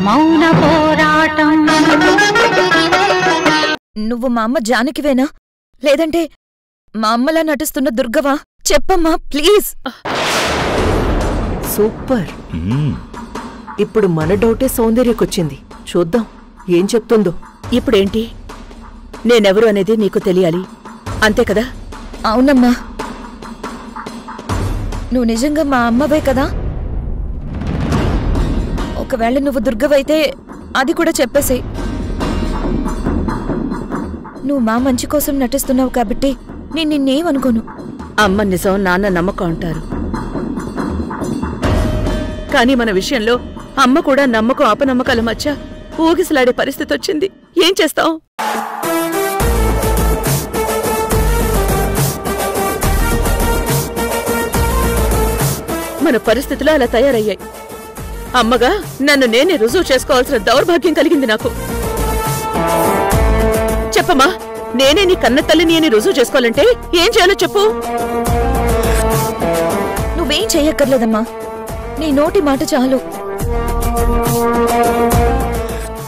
మౌన పోరాటం. నువ్వు మా అమ్మ జానకివేనా లేదంటే మా అమ్మలా నటిస్తున్న దుర్గవా? చెప్పమ్మా ప్లీజ్. సూపర్. ఇప్పుడు మన డౌటే సౌందర్యకొచ్చింది. చూద్దాం ఏం చెప్తుందో. ఇప్పుడేంటి? నేనెవరు అనేది నీకు తెలియాలి, అంతే కదా? అవునమ్మా, నువ్వు నిజంగా మా అమ్మవే కదా? ఒకవేళ నువ్వు దుర్గవైతే అది కూడా చెప్పేసేయ్. నువ్వు మా మంచి కోసం నటిస్తున్నావు కాబట్టి నేను నిన్నేమనుకోను. అమ్మ నిజం, నాన్న నమ్మకం అంటారు. కానీ మన విషయంలో అమ్మ కూడా నమ్మకం అపనమ్మకాల మధ్య ఊగిసలాడే పరిస్థితి వచ్చింది. ఏం చేస్తాం? మన పరిస్థితులు అలా తయారయ్యాయి. అమ్మగా నన్ను నేనే రుజువు చేసుకోవాల్సిన దౌర్భాగ్యం కలిగింది నాకు. చెప్పమ్మా, నేనే నీ కన్న తల్లిని అని రుజువు చేసుకోవాలంటే ఏం చేయాలో చెప్పు. నువ్వేం చెయ్యక్కర్లేదమ్మా, నీ నోటి మాట చాలు.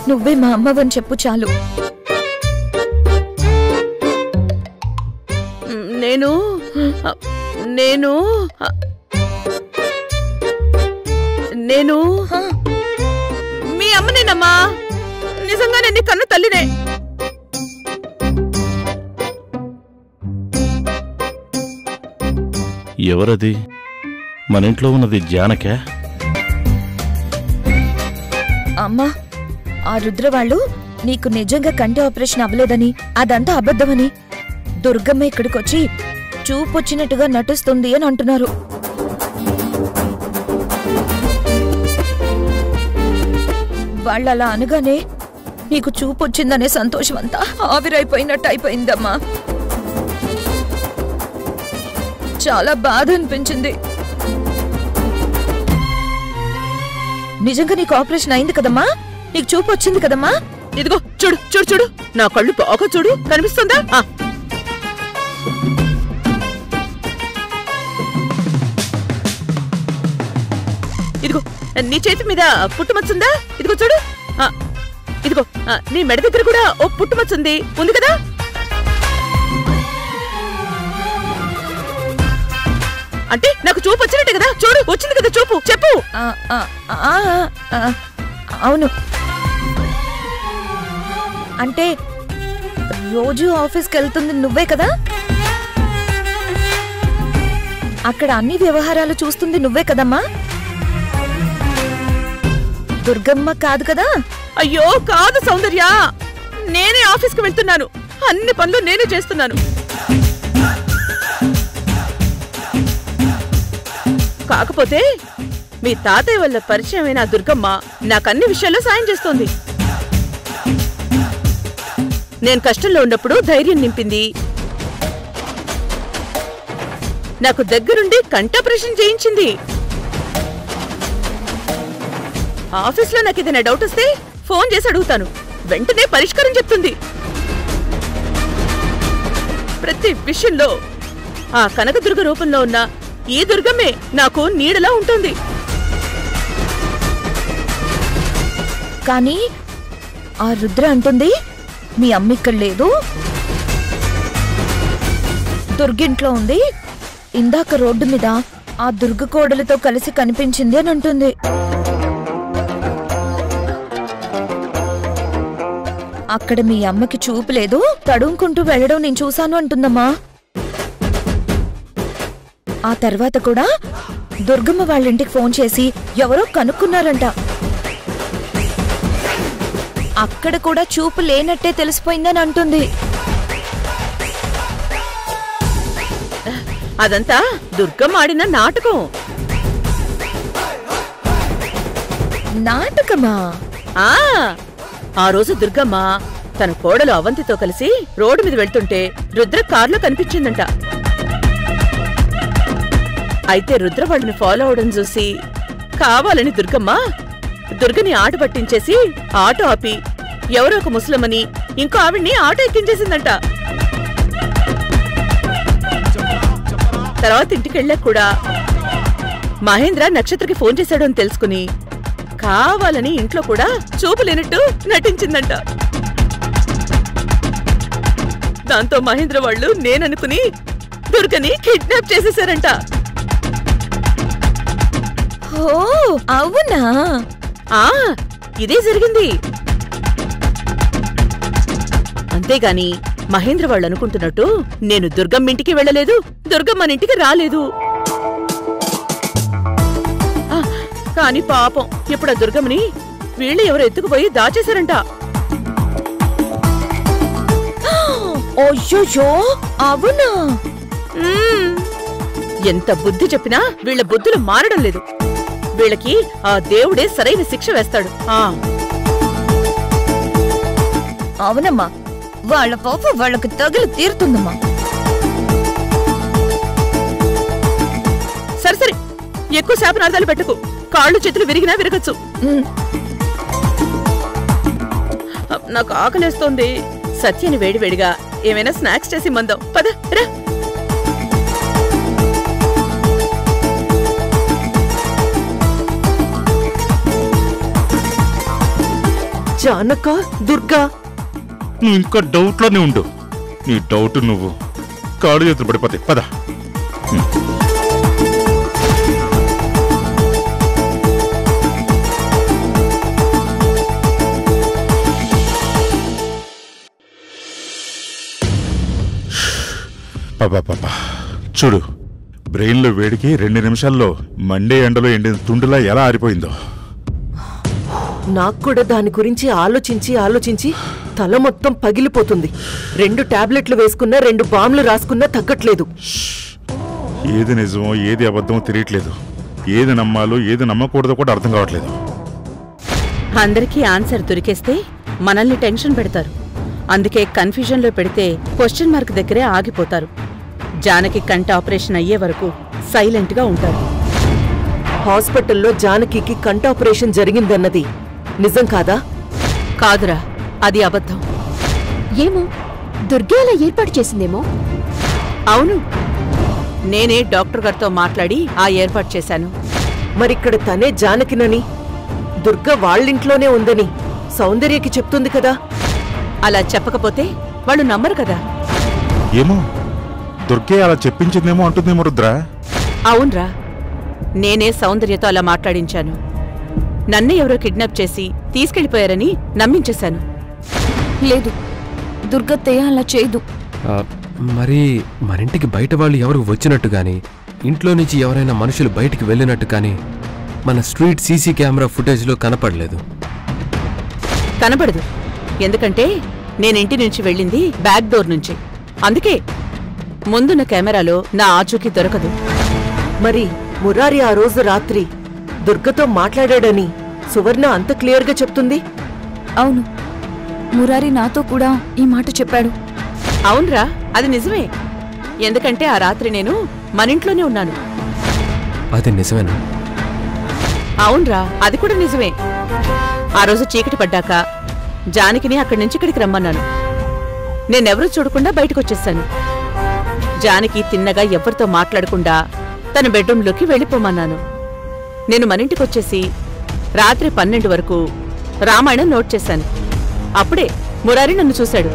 నువ్వే మా అమ్మవని చెప్పు చాలు. నేను నేను నేను మీ అమ్మనేనమ్మా. నిజంగానే నీ కన్న తల్లినే. ఎవరది? మన ఇంట్లో ఉన్నది జానకే? అమ్మా, ఆ రుద్ర వాళ్ళు నీకు నిజంగా కంటి ఆపరేషన్ అవ్వలేదని, అదంతా అబద్ధమని దుర్గమ్మ ఇక్కడికొచ్చి చూపొచ్చినట్టుగా నటిస్తుంది అని అంటున్నారు. వాళ్ళలా అనగానే నీకు చూపొచ్చిందనే సంతోషం అంతా ఆవిరైపోయినట్టు అయిపోయిందమ్మా. చాలా బాధ అనిపించింది. నిజంగా నీకు ఆపరేషన్ అయింది కదమ్మా? నీకు చూపు వచ్చింది కదమ్మా? ఇదిగో చూడు చూడు చూడు, నా కళ్ళు బాగా చూడు, కనిపిస్తుందా? ఇదిగో నీ చేతి మీద పుట్టుమచ్చుందా? ఇదిగో చూడు. ఇదిగో నీ మెడ దగ్గర కూడా ఓ పుట్టుమచ్చుంది, ఉంది కదా? అంటే నాకు చూపు వచ్చినట్టే కదా? చూడు, వచ్చింది కదా చూపు. చెప్పు. అవును, అంటే రోజు ఆఫీస్కి వెళ్తుంది నువ్వే కదా? అక్కడ అన్ని వ్యవహారాలు చూస్తుంది నువ్వే కదమ్మా? దుర్గమ్మ కాదు కదా? అయ్యో కాదు సౌందర్య, నేనే ఆఫీస్కి వెళ్తున్నాను, అన్ని పనులు నేనే చేస్తున్నాను. కాకపోతే మీ తాతయ్య వల్ల పరిచయమైన దుర్గమ్మ నాకన్ని విషయాల్లో సాయం చేస్తోంది. నేను కష్టంలో ఉన్నప్పుడు ధైర్యం నింపింది, నాకు దగ్గరుండి కంఠాపరేషన్ చేయించింది. ఆఫీస్లో నాకు ఏదైనా డౌట్ వస్తే ఫోన్ చేసి అడుగుతాను, వెంటనే పరిష్కారం చెప్తుంది. ప్రతి విషయంలో ఆ కనకదుర్గ రూపంలో ఉన్న ఈ దుర్గమ్మే నాకు నీడలా ఉంటుంది. కానీ ఆ రుద్ర అంటుంది మీ అమ్మ ఇక్కడ లేదు, దుర్గింట్లో ఉంది, ఇందాక రోడ్డు మీద ఆ దుర్గ కోడలతో కలిసి కనిపించింది అని అంటుంది. అక్కడ మీ అమ్మకి చూపు లేదు, తడుముకుంటూ వెళ్ళడం నేను చూశాను అంటుందమ్మా. ఆ తర్వాత కూడా దుర్గమ్మ వాళ్ళింటికి ఫోన్ చేసి ఎవరో కనుక్కున్నారంట. అక్కడ కూడా చూపు లేనట్టే తెలిసిపోయిందని అంటుంది. అదంతా దుర్గమ్మ ఆడిన నాటకం. నాటకమా? ఆ రోజు దుర్గమ్మ తన కోడలు అవంతితో కలిసి రోడ్డు మీద వెళ్తుంటే రుద్ర కారులో కనిపించిందంట. అయితే రుద్ర వాళ్ళని ఫాలో అవడం చూసి కావాలని దుర్గని ఆట పట్టించేసి ఆటో ఆపి ఎవరో ఒక ముసలమ్మని ఇంకో ఆవిడ్ని ఆటో ఎక్కించేసిందంట. తర్వాత ఇంటికెళ్ళాక కూడా మహేంద్ర నక్షత్రకి ఫోన్ చేశాడు అని తెలుసుకుని కావాలని ఇంట్లో కూడా చూపులేనట్టు నటించిందంట. దాంతో మహేంద్ర వాళ్ళు నేననుకుని దుర్గని కిడ్నాప్ చేసేశారంట. ఓ అవునా? ఇదే జరిగింది. అంతేగాని మహేంద్ర వాళ్ళు అనుకుంటున్నట్టు నేను దుర్గమ్మ ఇంటికి వెళ్ళలేదు, దుర్గమ్మని ఇంటికి రాలేదు. కాని పాపం ఇప్పుడు ఆ దుర్గమ్మని వీళ్ళు ఎవరు ఎత్తుకుపోయి దాచేశారంట. అయ్యో అవునా? ఎంత బుద్ధి చెప్పినా వీళ్ళ బుద్ధులు మారడం లేదు. వీళ్ళకి ఆ దేవుడే సరైన శిక్ష వేస్తాడు. అవునమ్మా, వాళ్ళ పాప వాళ్ళకి తగిలి తీరుతుందమ్మా. సరే సరే, ఎక్కువ శాపనార్థాలు పెట్టుకు. కాళ్ళు చేతులు విరిగినా విరగచ్చు. నాకు ఆకలేస్తోంది. సత్యని వేడివేడిగా ఏమైనా స్నాక్స్ చేసి మందాం. పద రా. జానక, దుర్గా, నువ్వు ఇంకా డౌట్లోనే ఉండు. నీ డౌట్ నువ్వు కాళ్ళు చేతులు పడిపోతాయి. పద. పాపా చూడు, బ్రెయిన్లో వేడికి 2 నిమిషాల్లో మండే ఎండలో ఎండిన తుండులా ఎలా ఆరిపోయిందో. నాకు కూడా దాని గురించి ఆలోచించి తల మొత్తం పగిలిపోతుంది. 2 టాబ్లెట్లు వేసుకున్నా, 2 బాంబులు రాసుకున్నా తగ్గట్లేదు. ఏది నిజమో ఏది అబద్ధమో తెలియట్లేదు. ఏది నమ్మాలో ఏది నమ్మకూడదో కూడా అర్థం కావట్లేదు. అందరికీ ఆన్సర్ దొరికేస్తే మనల్ని టెన్షన్ పెడతారు. అందుకే కన్ఫ్యూజన్లో పెడితే క్వశ్చన్ మార్క్ దగ్గరే ఆగిపోతారు. జానకి కంటి ఆపరేషన్ అయ్యే వరకు సైలెంట్గా ఉంటారు. హాస్పిటల్లో జానకికి కంటి ఆపరేషన్ జరిగిందన్నది నిజం కాదా? కాదురా, అది అబద్ధం. ఏమో, దుర్గే అలా ఏర్పాటు చేసిందేమో. అవును, నేనే డాక్టర్ గారితో మాట్లాడి ఆ ఏర్పాటు చేశాను. మరిక్కడ తనే జానకినని, దుర్గ వాళ్ళింట్లోనే ఉందని సౌందర్యకి చెప్తుంది కదా. అలా చెప్పకపోతే వాళ్ళు నమ్మరు కదా. ఏమో, దుర్గే అలా చెప్పించిందేమో అంటుందేమో రుద్ర. అవునరా, నేనే సౌందర్యతో అలా మాట్లాడించాను. నన్ను ఎవరో కిడ్నాప్ చేసి తీసుకెళ్లిపోయారని నమ్మించేశాను. లేదు, దుర్గత్తయ్య అలా చేయదు. మరి మరింటికి బయట వాళ్ళు ఎవరు వచ్చినట్టు గాని, ఇంట్లో నుంచి ఎవరైనా మనుషులు బయటికి వెళ్ళినట్టు కానీ మన స్ట్రీట్ సీసీ కెమెరా ఫుటేజ్లో కనపడలేదు. కనపడదు, ఎందుకంటే నేనింటి నుంచి వెళ్ళింది బ్యాక్ డోర్ నుంచి. అందుకే ముందున్న కెమెరాలో నా ఆచూకీ దొరకదు. మరి మురారి ఆ రోజు రాత్రి దుర్గతో మాట్లాడాడని సువర్ణ అంత క్లియర్గా చెప్తుంది. అవును, మురారి నాతో కూడా ఈ మాట చెప్పాడు. అవునరా, అది నిజమే. ఎందుకంటే ఆ రాత్రి నేను మనింట్లోనే ఉన్నాను. అది నిజమేనా? అవునరా, అది కూడా నిజమే. ఆ రోజు చీకటి పడ్డాక జానకిని అక్కడి నుంచి ఇక్కడికి రమ్మన్నాను. నేనెవరూ చూడకుండా బయటకొచ్చేశాను. జానకి తిన్నగా ఎవరితో మాట్లాడకుండా తన బెడ్రూంలోకి వెళ్ళిపోమన్నాను. నేను మనింటికొచ్చేసి రాత్రి 12 వరకు రామాయణం నోట్ చేశాను. అప్పుడే మురారి నన్ను చూశాడు.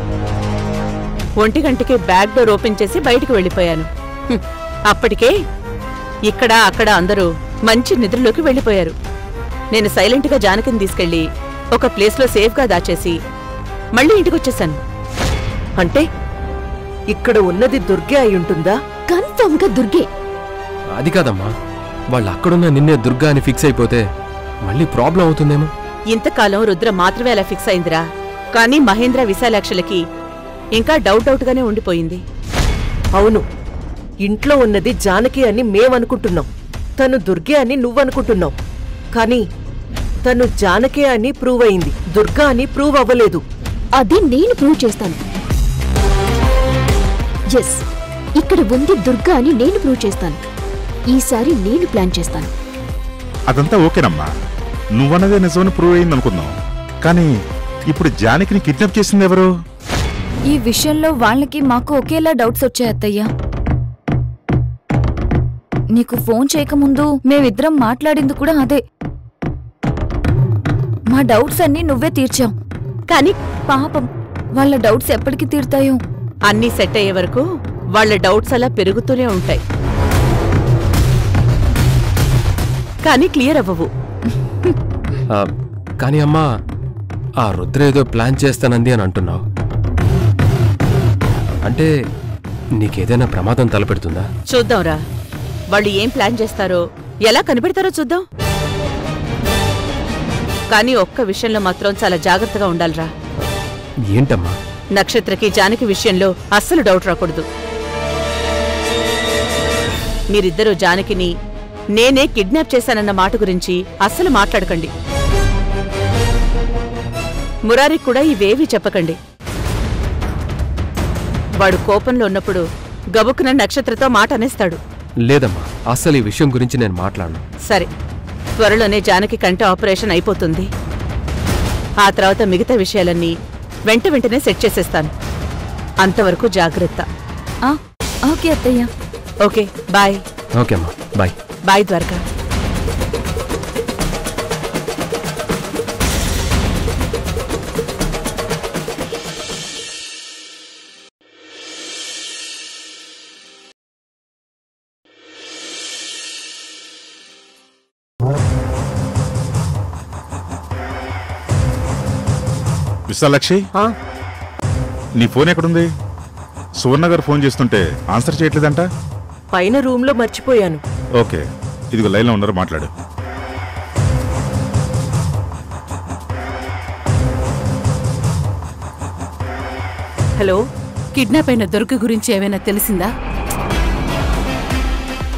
1 గంటకే బ్యాక్ డోర్ ఓపెన్ చేసి బయటికి వెళ్ళిపోయాను. అప్పటికే ఇక్కడ అక్కడ అందరూ మంచి నిద్రలోకి వెళ్ళిపోయారు. నేను సైలెంట్గా జానకిని తీసుకెళ్లి ఒక ప్లేస్లో సేఫ్గా దాచేసి మళ్ళీ ఇంటికొచ్చేశాను. అంటే ఇక్కడ ఉన్నది దుర్గే అయ్యుంటుందా? కన్ఫర్మ్ గా దుర్గే. అది కాదమ్మా, వాళ్ళు అక్కడున్న నిన్నే దుర్గా అని ఫిక్స్ అయిపోతే మళ్ళీ ప్రాబ్లం అవుతుందేమో. ఇంతకాలం రుద్ర మాత్రమే అలా ఫిక్స్ అయిందిరా. కానీ మహేంద్ర విశాలాక్షలకి ఇంకా డౌట్గానే ఉండిపోయింది. అవును, ఇంట్లో ఉన్నది జానకి అని మేమనుకుంటున్నాం. తను దుర్గే అని నువ్వనుకుంటున్నావు. కానీ తను జానకే అని ప్రూవ్ అయింది, దుర్గా అని ప్రూవ్ అవ్వలేదు. అది నేను ప్రూవ్ చేస్తాను. ఎస్, ఇక్కడ ఉంది దుర్గా అని నేను ప్రూవ్ చేస్తాను. ఈసారి నేను ప్లాన్ చేస్తాను. అదంతా ఓకేనమ్మా, నువ్వన్నదే నిజమని ప్రూవ్ అయింది అనుకుందాం. కానీ ఇప్పుడు జానకిని కిడ్నాప్ చేసింది ఎవరు? ఈ విషయంలో వాళ్ళకి మాకు ఒకేలా డౌట్స్ వచ్చాయి అత్తయ్య. నీకు ఫోన్ చేయకముందు మేమిద్దరం మాట్లాడింది కూడా అదే. మా డౌట్స్ అన్నీ నువ్వే తీర్చావు. కానీ పాపం వాళ్ళ డౌట్స్ ఎప్పటికి తీరుతాయో. అన్నీ సెట్ అయ్యే వరకు వాళ్ళ డౌట్స్ అలా పెరుగుతూనే ఉంటాయి, కానీ క్లియర్ అవ్వవు. కానీ అమ్మా, ఆ రుద్ర ఏదో ప్లాన్ చేస్తానంది అని అంటున్నావు. అంటే నీకేదైనా ప్రమాదం తలపెడుతుందా? చూద్దాంరా, వాళ్ళు ఏం ప్లాన్ చేస్తారో, ఎలా కనిపెడతారో చూద్దాం. కానీ ఒక్క విషయంలో మాత్రం చాలా జాగ్రత్తగా ఉండాలిరా. ఏంటమ్మా? నక్షత్రకి జానకి విషయంలో అస్సలు డౌట్ రాకూడదు. మీరిద్దరూ జానకిని నేనే కిడ్నాప్ చేశానన్న మాట గురించి అస్సలు మాట్లాడకండి. మురారికి కూడా ఇవేవీ చెప్పకండి. వాడు కోపంలో ఉన్నప్పుడు గబుక్కున నక్షత్రతో మాట అనేస్తాడు. లేదమ్మా, అస్సలు ఈ విషయం గురించి నేను మాట్లాడను. సరే, త్వరలోనే జానకి కంటి ఆపరేషన్ అయిపోతుంది. ఆ తర్వాత మిగతా విషయాలన్నీ వెంటనే సెట్ చేసేస్తాను. అంతవరకు జాగ్రత్త. ఓకే అత్తయ్య. Okay, bye. ఓకే అమ్మా, బాయ్. బాయ్ ద్వారకా. విశాలక్షి, నీ ఫోన్ ఎక్కడుంది? సువర్ణ గారు ఫోన్ చేస్తుంటే ఆన్సర్ చేయట్లేదంట. పైన రూమ్లో మర్చిపోయాను. ఓకే, ఇదిగో లైన్లో ఉన్నారు, మాట్లాడు. హలో, కిడ్నాప్ అయిన దుర్గ గురించి ఏమైనా తెలిసిందా?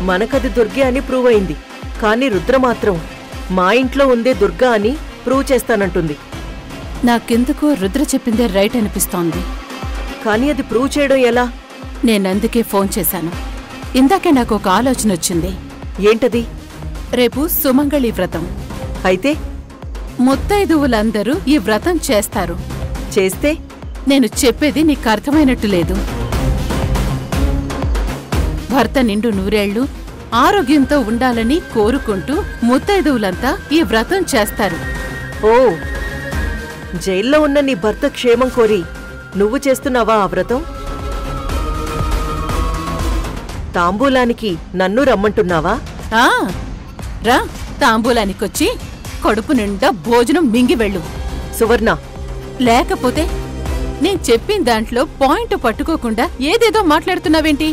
మనకది దుర్గే అని ప్రూవ్ అయింది. కానీ రుద్ర మాత్రం మా ఇంట్లో ఉందే దుర్గా అని ప్రూవ్ చేస్తానంటుంది. నాకెందుకో రుద్ర చెప్పిందే రైట్ అనిపిస్తోంది. కానీ అది ప్రూవ్ చేయడం ఎలా? నేనందుకే ఫోన్ చేశాను. ఇందాకే నాకు ఒక ఆలోచన వచ్చింది. ఏంటది? రేపు సుమంగళి వ్రతం. అయితే ముత్తైదువులందరూ ఈ వ్రతం చేస్తారు. చేస్తే? నేను చెప్పేది నీకు అర్థమైనట్టు లేదు. భర్త నిండు నూరేళ్లు ఆరోగ్యంతో ఉండాలని కోరుకుంటూ ముత్తైదువులంతా ఈ వ్రతం చేస్తారు. ఓ, జైల్లో ఉన్న నీ భర్త క్షేమం కోరి నువ్వు చేస్తున్నావా ఆ వ్రతం? తాంబూలానికి నన్ను రమ్మంటున్నావా? రా, తాంబూలానికొచ్చి కడుపు నిండా భోజనం మింగి వెళ్ళు. సువర్ణ, లేకపోతే నేను చెప్పిన దాంట్లో పాయింట్ పట్టుకోకుండా ఏదేదో మాట్లాడుతున్నావేంటి?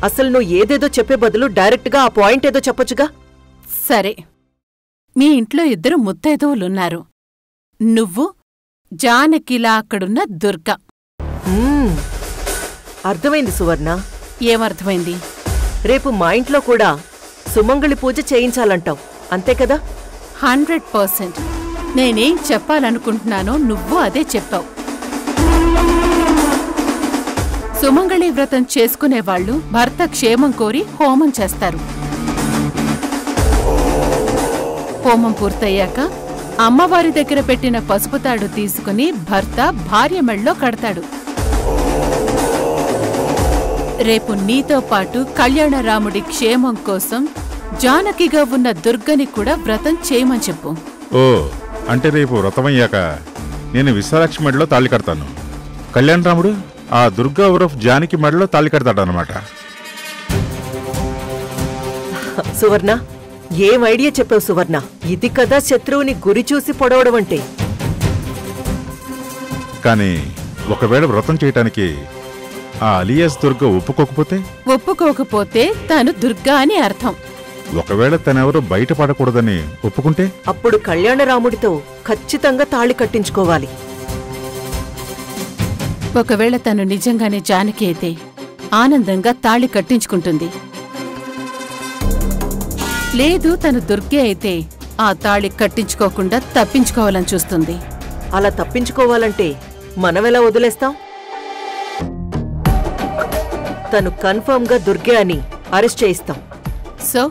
అసలు నువ్వు ఏదేదో చెప్పే బదులు డైరెక్ట్గా ఆ పాయింట్ ఏదో చెప్పొచ్చుగా. సరే, మీ ఇంట్లో ఇద్దరు ముత్తైదువులున్నారు. నువ్వు, జానకిలా అక్కడున్న దుర్గ. అర్థమైంది సువర్ణ. ఏమర్థమైంది? రేపు మా ఇంట్లో కూడా సుమంగళి పూజ చేయించాలంటావు, అంతే కదా? 100%. నేనేం చెప్పాలనుకుంటున్నానో నువ్వు అదే చెప్పావు. సుమంగళి వ్రతం చేసుకునేవాళ్లు భర్త క్షేమం కోరి హోమం చేస్తారు. హోమం పూర్తయ్యాక అమ్మవారి దగ్గర పెట్టిన పసుపు తాడు తీసుకుని భర్త భార్య మెళ్ళో కడతాడు. రేపు నీతో పాటు కళ్యాణరాముడి క్షేమం కోసం జానకిగా ఉన్న దుర్గని కూడా వ్రతం చేయమని చెప్పు. ఓ, అంటే రేపు వ్రతమయ్యాక నేను విశాలాక్షి మెడలో తాళి కడతాను, కళ్యాణరాముడు ఆ దుర్గా ఉరఫ్ జానకి మెడలో తాళి కడతాడనమాట. సువర్ణ, ఏం ఐడియా చెప్పావు సువర్ణ? ఇది కదా శత్రువుని గురి చూసి పొడవడం అంటే. కానీ ఒకవేళ వ్రతం చేయటానికి ఆ అలియాస్ దుర్గ ఒప్పుకోకపోతే తను దుర్గా అని అర్థం. ఒకవేళ తనెవరూ బయటపడకూడదని ఒప్పుకుంటే అప్పుడు కళ్యాణరాముడితో ఖచ్చితంగా తాళి కట్టించుకోవాలి. ఒకవేళ తను నిజంగానే జానకి అయితే ఆనందంగా తాళి కట్టించుకుంటుంది. లేదు తను దుర్గే అయితే ఆ తాళి కట్టించుకోకుండా తప్పించుకోవాలని చూస్తుంది. అలా తప్పించుకోవాలంటే మనమెలా వదిలేస్తాం? తను కన్ఫర్మ్ గా దుర్గే అని అరెస్ట్ చేయిస్తాం. సో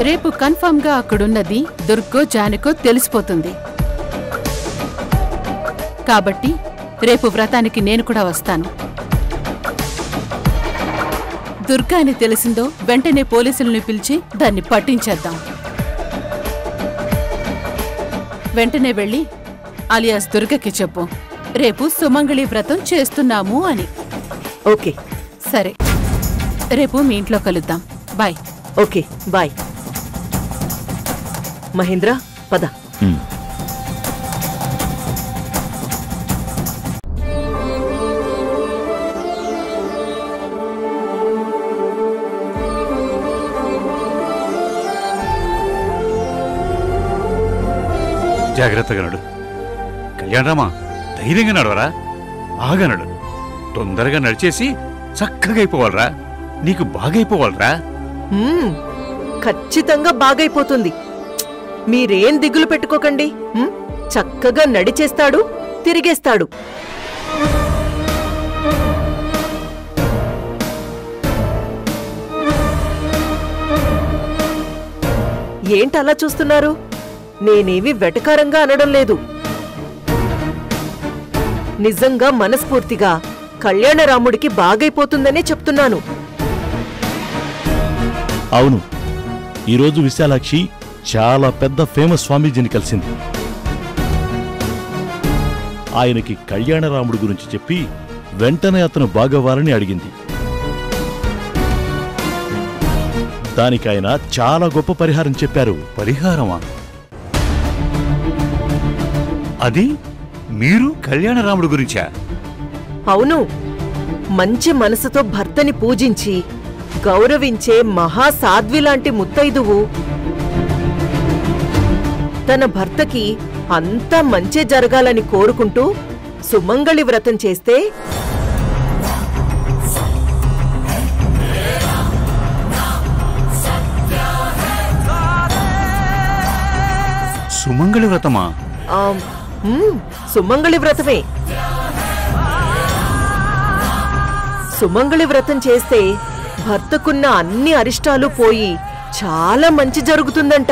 రేపు కన్ఫర్మ్ గా అక్కడున్నది దుర్గో జానకో తెలిసిపోతుంది. కాబట్టి రేపు వ్రతానికి నేను కూడా వస్తాను. దుర్గా అని తెలిసిందో వెంటనే పోలీసుల్ని పిలిచి దాన్ని పట్టించేద్దాం. వెంటనే వెళ్ళి అలియాస్ దుర్గకి చెప్పు, రేపు సుమంగళి వ్రతం చేస్తున్నాము అని. ఓకే. సరే, రేపు మీ ఇంట్లో కలుద్దాం. బాయ్. Okay, bye. మహేంద్ర, పద. జాగ్రత్తగా నడు. కళ్యాణరామా, ధైర్యంగా నడవరా. ఆగనడు. తొందరగా నడిచేసి చక్కగా అయిపోవాలరా. నీకు బాగైపోవాలరా. ఖచ్చితంగా బాగైపోతుంది. మీరేం దిగులు పెట్టుకోకండి. చక్కగా నడిచేస్తాడు, తిరిగేస్తాడు. ఏంటలా చూస్తున్నారు? నేనేవి వెటకారంగా అనడం లేదు. నిజంగా మనస్ఫూర్తిగా కళ్యాణరాముడికి బాగైపోతుందనే చెప్తున్నాను. అవును, ఈరోజు విశాలాక్షి చాలా పెద్ద ఫేమస్ స్వామీజీని కలిసింది. ఆయనకి కళ్యాణరాముడి గురించి చెప్పి వెంటనే అతను బాగవ్వాలని అడిగింది. దానికైనా చాలా గొప్ప పరిహారం చెప్పారు. పరిహారమా? అది మీరు కళ్యాణరాముడి గురించా? అవును. మంచి మనసుతో భర్తని పూజించి గౌరవించే మహాసాధ్విలాంటి ముత్తైదువు తన భర్తకి అంతా మంచే జరగాలని కోరుకుంటూ సుమంగళి వ్రతం చేస్తే సుమంగళి వ్రతమా? సుమంగళి వ్రతమే. సుమంగళి వ్రతం చేస్తే భర్తకున్న అన్ని అరిష్టాలు పోయి చాలా మంచి జరుగుతుందంట.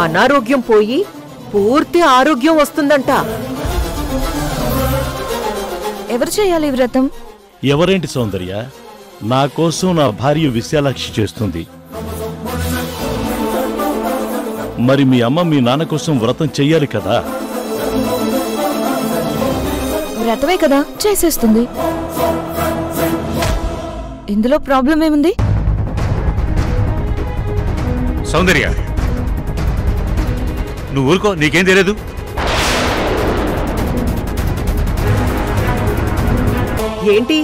అనారోగ్యం పోయి పూర్తి ఆరోగ్యం వస్తుందంట. ఎవరు చేయాలి వ్రతం? ఎవరేంటి సౌందర్య, నా కోసం నా భార్య విశాలాక్షి చేస్తుంది. మరి మీ అమ్మ మీ నాన్న కోసం వ్రతం చెయ్యాలి కదా. వ్రతమే కదా, చేసేస్తుంది. ఇందులో ప్రాబ్లం ఏముంది? సౌందర్య, నువ్వు ఊరుకో, నీకేం తెలియదు. ఏంటి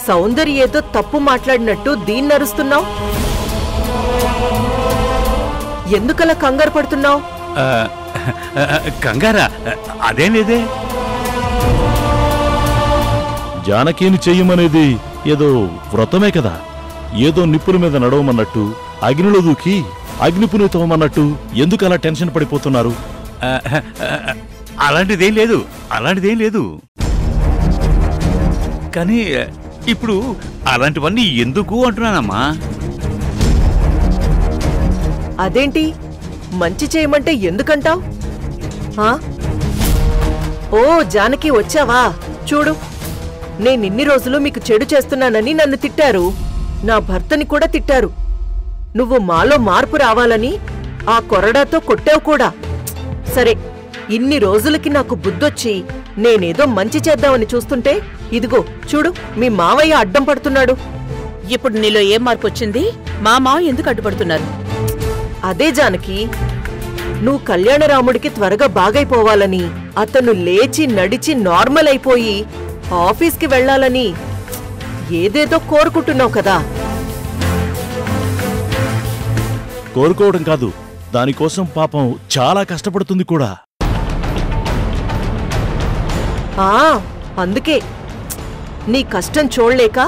సౌందర్యేతో తప్పు మాట్లాడినట్టు దీన్నరుస్తున్నావు? ఎందుకలా కంగారు పడుతున్నావు? కంగారా? అదేం లేదే. జానకిని చెయ్యమనేది ఏదో వ్రతమే కదా. ఏదో నిప్పుల మీద నడవమన్నట్టు, అగ్నిలో దూకి అగ్నిపునీతమన్నట్టు ఎందుకు అలా టెన్షన్ పడిపోతున్నారు? అలాంటిదేం లేదు, అలాంటిదేం లేదు. కానీ ఇప్పుడు అలాంటివన్నీ ఎందుకు అంటున్నానమ్మా. అదేంటి మంచి చేయమంటే ఎందుకంటావ్? ఓ జానకి, వచ్చావా? చూడు, నేనిన్ని రోజులు మీకు చెడు చేస్తున్నానని నన్ను తిట్టారు, నా భర్తని కూడా తిట్టారు. నువ్వు మాలో మార్పు రావాలని ఆ కొరడాతో కొట్టావు కూడా. సరే, ఇన్ని రోజులకి నాకు బుద్ధొచ్చి నేనేదో మంచి చేద్దామని చూస్తుంటే ఇదిగో చూడు, మీ మావయ్య అడ్డం పడుతున్నాడు. ఇప్పుడు నీలో ఏం మార్పు వచ్చింది? మా మావ ఎందుకు అడ్డుపడుతున్నారు? అదే జానకి, నువ్వు కళ్యాణరాముడికి త్వరగా బాగైపోవాలని, అతను లేచి నడిచి నార్మల్ అయిపోయి ఆఫీస్కి వెళ్లాలని ఏదేదో కోరుకుంటున్నావు కదా. కోరుకోవడం కాదు, దానికోసం పాపం చాలా కష్టపడుతుంది కూడా. అందుకే నీ కష్టం చూడలేక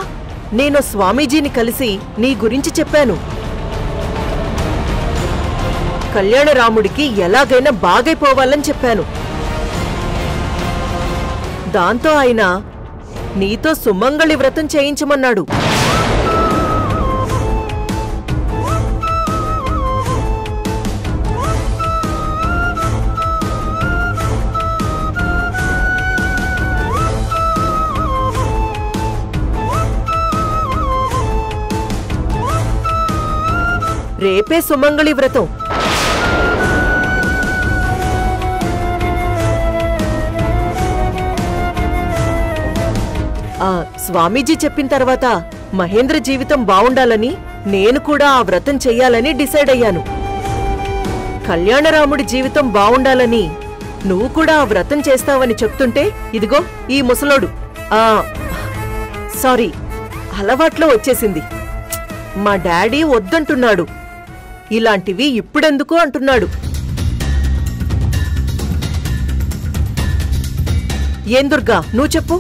నేను స్వామీజీని కలిసి నీ గురించి చెప్పాను. కళ్యాణరాముడికి ఎలాగైనా బాగైపోవాలని చెప్పాను. దాంతో ఆయన నీతో సుమంగళి వ్రతం చేయించమన్నాడు. రేపే సుమంగళి వ్రతం. స్వామీజీ చెప్పిన తర్వాత మహేంద్ర జీవితం బావుండాలని నేను కూడా ఆ వ్రతం చెయ్యాలని డిసైడ్ అయ్యాను. కళ్యాణరాముడి జీవితం బావుండాలని నువ్వు కూడా ఆ వ్రతం చేస్తావని చెప్తుంటే ఇదిగో ఈ ముసలోడు సారీ అలవాట్లో వచ్చేసింది. మా డాడీ వద్దంటున్నాడు, ఇలాంటివి ఇప్పుడెందుకు అంటున్నాడు. ఏం దుర్గా నువ్వు చెప్పు.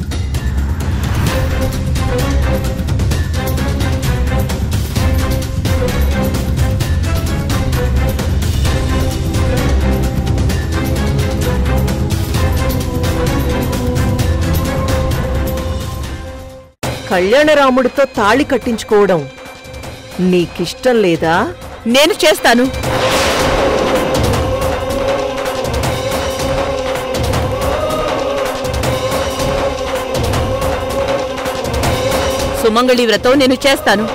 కళ్యాణరాముడితో తాళి కట్టించుకోవడం నీకిష్టం లేదా? నేను చేస్తాను. సుమంగళి వ్రతం నేను చేస్తాను.